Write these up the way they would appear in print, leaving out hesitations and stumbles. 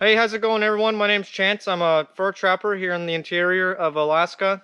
Hey, how's it going, everyone? My name's Chance. I'm a fur trapper here in the interior of Alaska.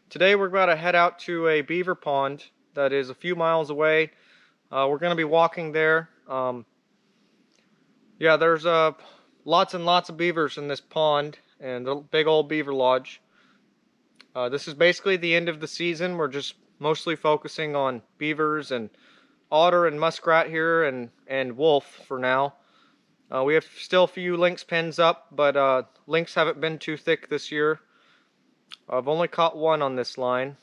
Today we're about to head out to a beaver pond that is a few miles away. We're going to be walking there. Yeah, there's lots and lots of beavers in this pond and a big old beaver lodge. This is basically the end of the season. We're just mostly focusing on beavers and otter and muskrat here and wolf for now. We have still a few lynx pens up, but lynx haven't been too thick this year. I've only caught one on this line,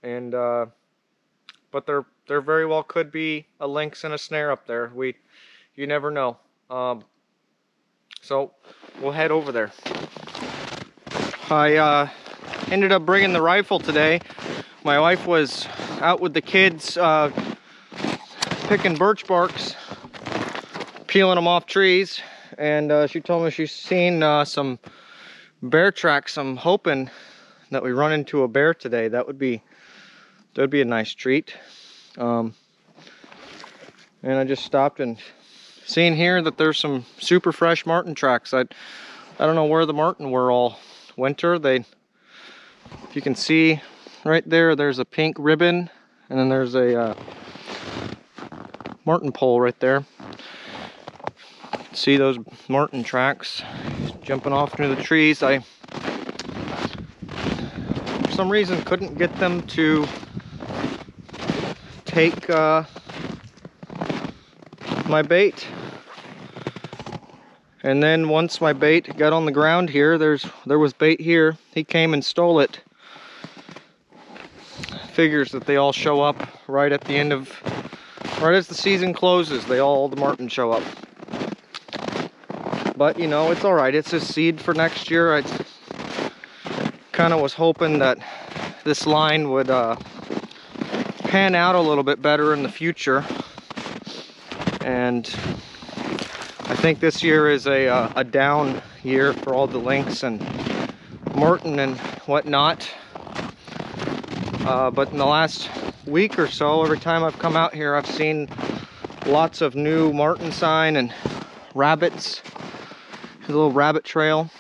and but there very well could be a lynx and a snare up there. You never know. So we'll head over there. I ended up bringing the rifle today. My wife was out with the kids picking birch barks, peeling them off trees, and she told me she's seen some bear tracks. I'm hoping that we run into a bear today. That'd be a nice treat. And I just stopped and seen here that there's some super fresh marten tracks. I don't know where the marten were all winter. If you can see right there, there's a pink ribbon, and then there's a marten pole right there. See those marten tracks jumping off into the trees. I, for some reason, couldn't get them to take my bait. And then once my bait got on the ground here, there was bait here. He came and stole it. Figures that they all show up right at the end of, right as the season closes. All the marten show up. But you know, it's all right. It's a seed for next year. I kind of was hoping that this line would pan out a little bit better in the future. And I think this year is a down year for all the lynx and marten and whatnot. But in the last week or so, every time I've come out here, I've seen lots of new marten sign and rabbits. A little rabbit trail.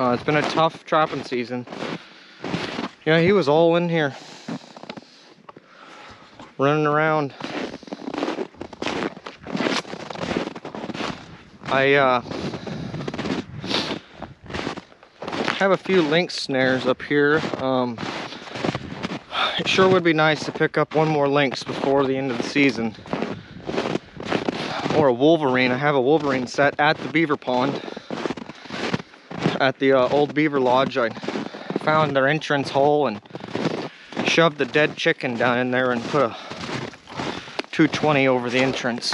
It's been a tough trapping season. Yeah, he was all in here, running around. I have a few lynx snares up here. It sure would be nice to pick up one more lynx before the end of the season. Or a wolverine. I have a wolverine set at the beaver pond. At the old beaver lodge, I found their entrance hole and shoved the dead chicken down in there and put a 220 over the entrance.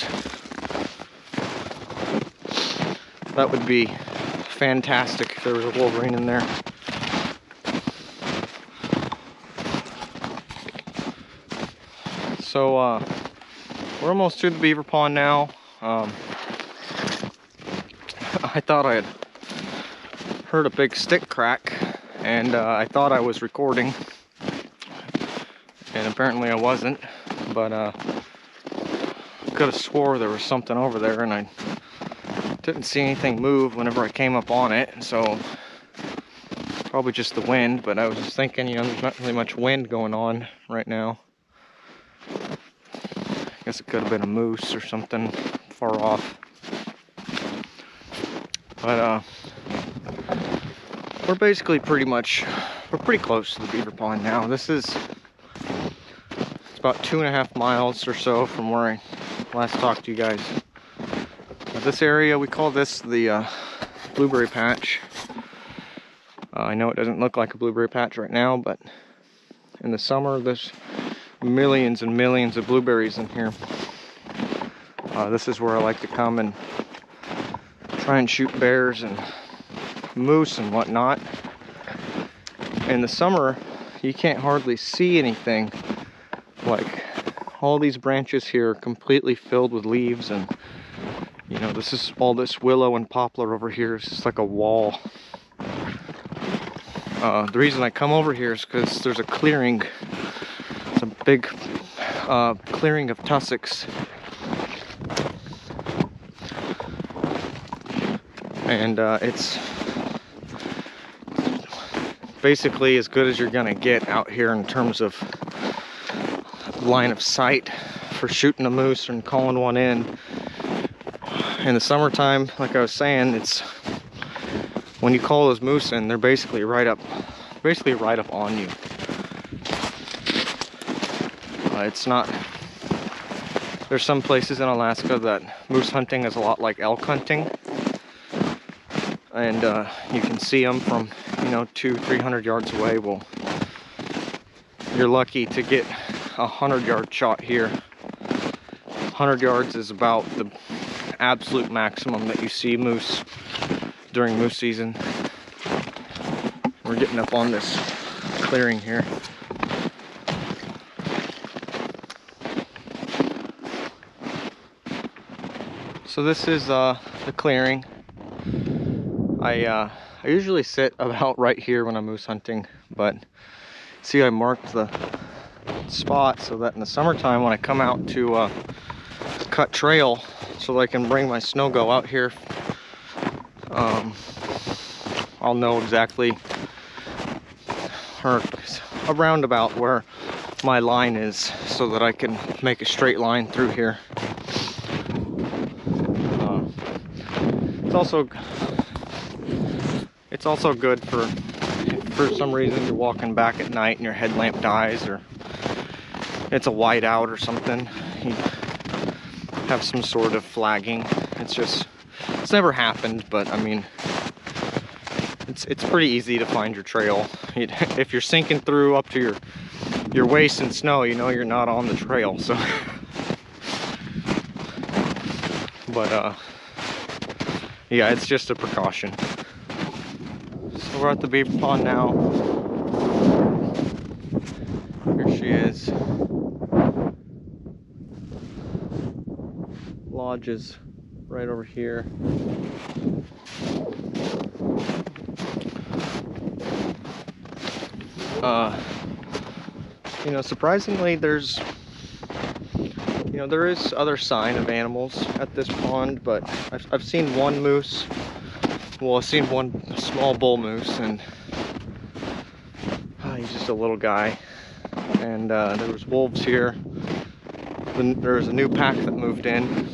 That would be fantastic if there was a wolverine in there. So we're almost through the beaver pond now. I thought I had heard a big stick crack, and I thought I was recording, and apparently I wasn't, but could have swore there was something over there, and I didn't see anything move whenever I came up on it, so probably just the wind. But I was just thinking, you know, there's not really much wind going on right now. I guess it could have been a moose or something far off. But we're basically pretty close to the beaver pond now. It's about 2.5 miles or so from where I last talked to you guys. This area, we call this the blueberry patch. I know it doesn't look like a blueberry patch right now, but in the summer there's millions and millions of blueberries in here. This is where I like to come and try and shoot bears and moose and whatnot. In the summer, you can't hardly see anything. Like, all these branches here are completely filled with leaves, and you know, this is all this willow and poplar over here. It's just like a wall. The reason I come over here is because there's a clearing. It's a big clearing of tussocks and it's basically as good as you're gonna get out here in terms of line of sight for shooting a moose and calling one in. In the summertime, like I was saying, it's when you call those moose in, they're basically right up on you. It's not. There's some places in Alaska that moose hunting is a lot like elk hunting, and you can see them from 200-300 yards away. Well, you're lucky to get a 100-yard shot here. 100 yards is about the absolute maximum that you see moose during moose season. We're getting up on this clearing here. So this is the clearing. I usually sit about right here when I'm moose hunting, but see, I marked the spot so that in the summertime when I come out to cut trail, so that I can bring my snow go out here, I'll know exactly, or around about where my line is, so that I can make a straight line through here. It's also good for some reason you're walking back at night and your headlamp dies, or it's a whiteout or something. You have some sort of flagging. It's never happened, but I mean, it's pretty easy to find your trail. If you're sinking through up to your waist in snow, you know you're not on the trail. So, but yeah, it's just a precaution. So we're at the beaver pond now. Here she is. Lodge is right over here. Surprisingly, there is other sign of animals at this pond, but I've seen one moose. Well, I've seen one small bull moose, and he's just a little guy. And there was wolves here. There was a new pack that moved in.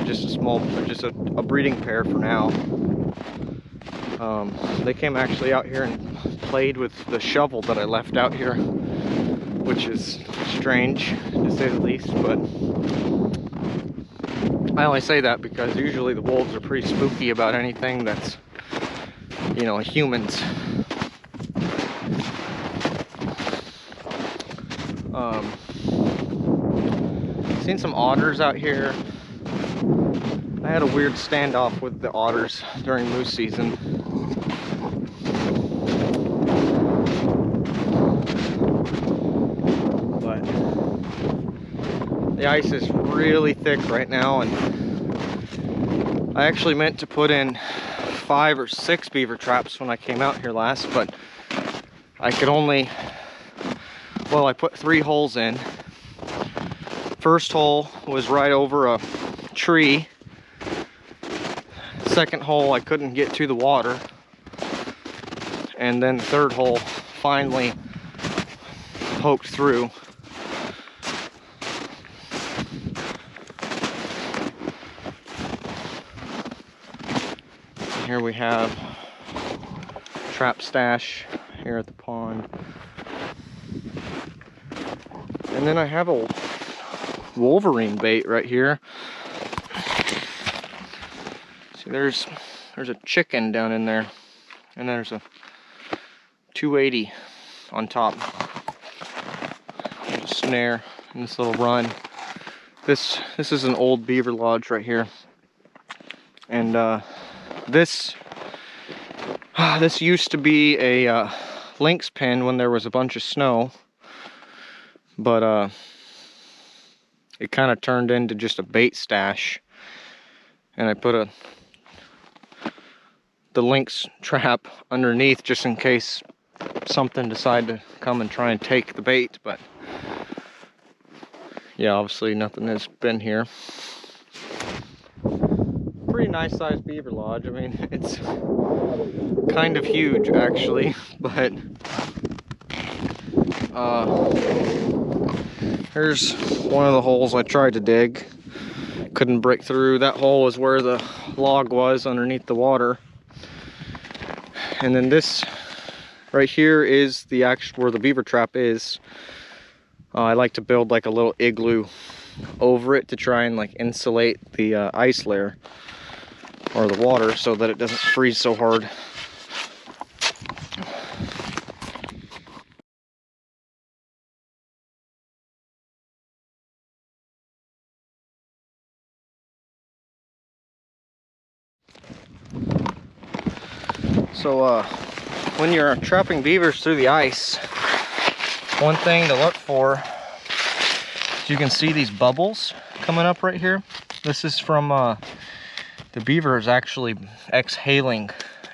Just a breeding pair for now. They came actually out here and played with the shovel that I left out here, which is strange to say the least, but I only say that because usually the wolves are pretty spooky about anything that's, humans. Seen some otters out here. I had a weird standoff with the otters during moose season. But the ice is really thick right now, and I actually meant to put in 5 or 6 beaver traps when I came out here last, but I could only, I put 3 holes in. First hole was right over a tree. Second hole I couldn't get to the water, and then the third hole finally poked through. Here we have trap stash here at the pond, and then I have a wolverine bait right here. See, there's a chicken down in there, and there's a 280 on top. There's a snare in this little run. This is an old beaver lodge right here, and this used to be a lynx pen when there was a bunch of snow, but it kind of turned into just a bait stash, and I put the lynx trap underneath just in case something decided to come and try and take the bait. But yeah, obviously nothing has been here. pretty nice sized beaver lodge. I mean, it's kind of huge actually, but here's one of the holes I tried to dig. Couldn't break through. That hole is where the log was underneath the water. And then this right here is the actual where the beaver trap is. I like to build like a little igloo over it to try and like insulate the ice layer or the water so that it doesn't freeze so hard. So when you're trapping beavers through the ice, one thing to look for is you can see these bubbles coming up right here. This is from the beaver is actually exhaling,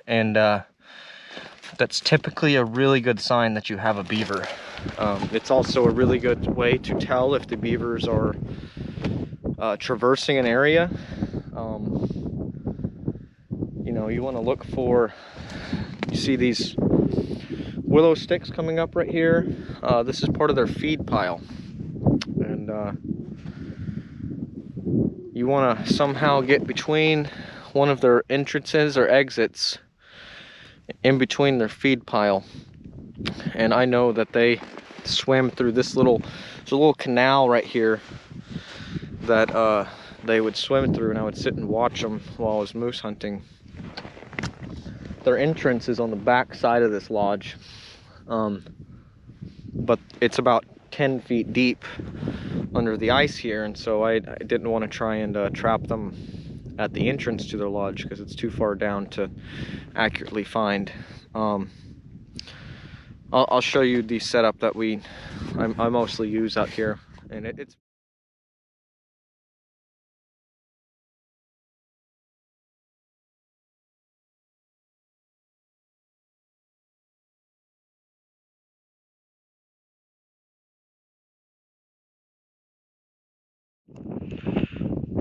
and that's typically a really good sign that you have a beaver. It's also a really good way to tell if the beavers are traversing an area. You know, you want to look for, you see these willow sticks coming up right here. This is part of their feed pile, and you want to somehow get between one of their entrances or exits in between their feed pile. And I know that they swam through this there's a little canal right here that they would swim through, and I would sit and watch them while I was moose hunting. Their entrance is on the back side of this lodge, but it's about 10 feet deep under the ice here, and so I didn't want to try and trap them at the entrance to their lodge because it's too far down to accurately find. I'll show you the setup that I mostly use out here, and it's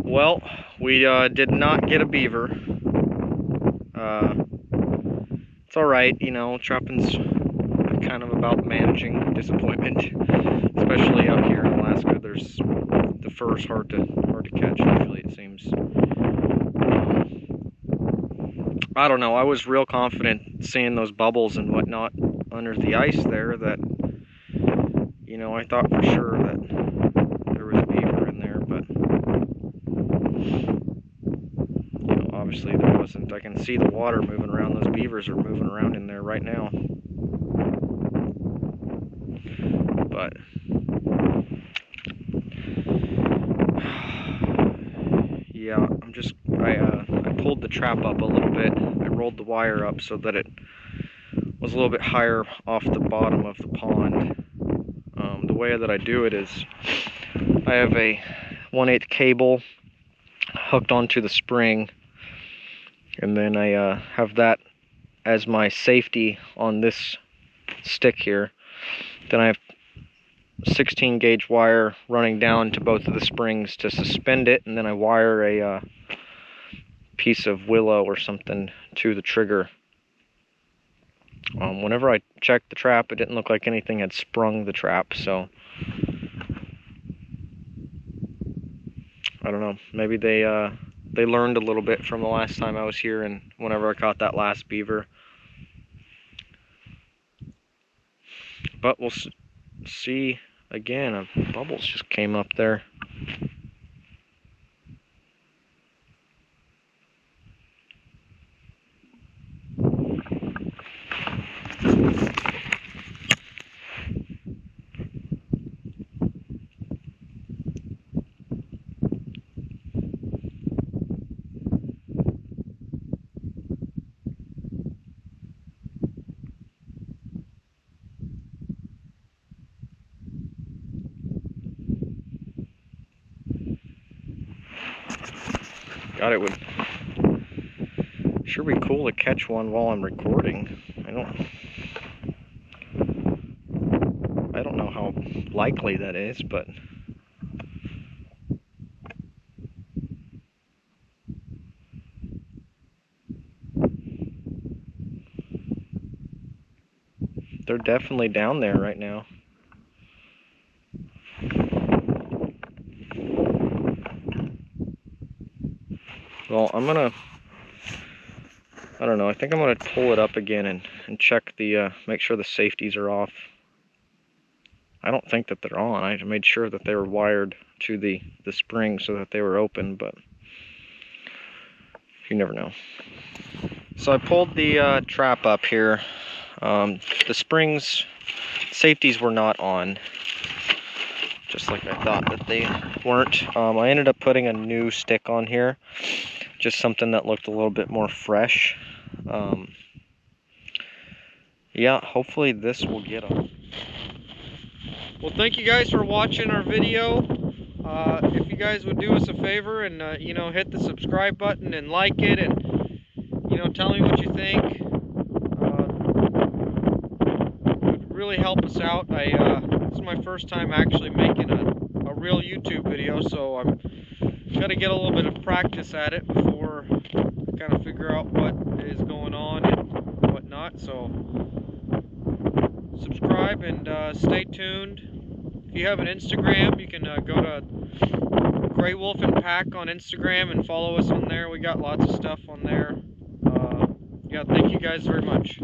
well, we did not get a beaver. It's alright, you know, trapping's kind of about managing disappointment, especially out here in Alaska. The fur's hard to catch, usually, it seems. I don't know, I was real confident seeing those bubbles and whatnot under the ice there that, you know, I thought for sure that there was a beaver in there, but, you know, obviously there wasn't. I can see the water moving around. Those beavers are moving around in there right now. But yeah, I pulled the trap up a little bit. I rolled the wire up so that it was a little bit higher off the bottom of the pond. The way that I do it is I have a 1/8 cable hooked onto the spring, and then I have that as my safety on this stick here. Then I have 16 gauge wire running down to both of the springs to suspend it, and then I wire a piece of willow or something to the trigger. Whenever I checked the trap, it didn't look like anything had sprung the trap, so I don't know, maybe they learned a little bit from the last time I was here and whenever I caught that last beaver. But we'll see. Again, bubbles just came up there. God, it would sure be cool to catch one while I'm recording. I don't know how likely that is, but they're definitely down there right now. Well, I don't know, I think I'm gonna pull it up again and check the, make sure the safeties are off. I don't think that they're on. I made sure that they were wired to the spring so that they were open, but you never know. So I pulled the trap up here. The springs, safeties were not on, just like I thought that they weren't. I ended up putting a new stick on here, just something that looked a little bit more fresh. Yeah, hopefully this will get them. Well, thank you guys for watching our video. If you guys would do us a favor and you know, hit the subscribe button and like it, and you know, tell me what you think. It would really help us out. This is my first time actually making a real YouTube video, so I'm got to get a little bit of practice at it before I kind of figure out what is going on and whatnot. So subscribe and stay tuned. If you have an Instagram, you can go to Grey Wolf and Pack on Instagram and follow us on there. We got lots of stuff on there. Yeah, thank you guys very much.